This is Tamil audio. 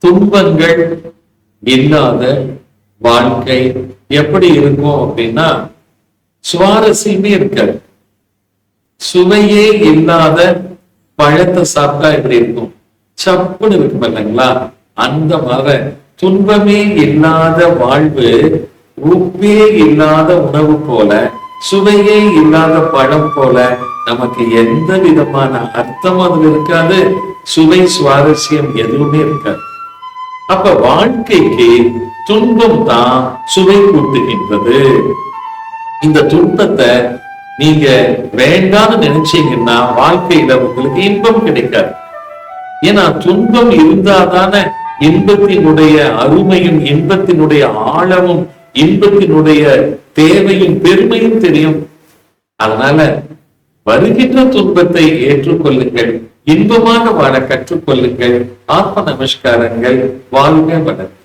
துன்பங்கள் இல்லாத வாழ்க்கை எப்படி இருக்கும் அப்படின்னா சுவாரஸ்யமே இருக்காது. சுவையே இல்லாத பழத்தை சாப்பிட்டா எப்படி இருக்கும்? சப்புன்னு இருக்கும் இல்லைங்களா? அந்த மாதிரி துன்பமே இல்லாத வாழ்வு உப்பே இல்லாத உணவு போல, சுவையே இல்லாத பழம் போல நமக்கு எந்த விதமான அர்த்தம் அதுல இருக்காது. சுவை சுவாரஸ்யம் எதுவுமே இருக்காது. அப்ப வாழ்க்கைக்கு துன்பம் தான் சுவை கூட்டுகின்றது. இந்த துன்பத்தை நீங்க வேண்டாம்னு நினைச்சீங்கன்னா வாழ்க்கையில உங்களுக்கு இன்பம் கிடைக்காது. ஏன்னா துன்பம் இருந்தாதானே இன்பத்தினுடைய அருமையும், இன்பத்தினுடைய ஆழமும், இன்பத்தினுடைய தேவையும் பெருமையும் தெரியும். அதனால வருகின்ற துன்பத்தை ஏற்றுக்கொள்ளுங்கள், இன்பமாக வாழ கற்றுக்கொள்ளுங்கள். ஆத்ம நமஸ்காரங்கள். வாழ்க வளர்க.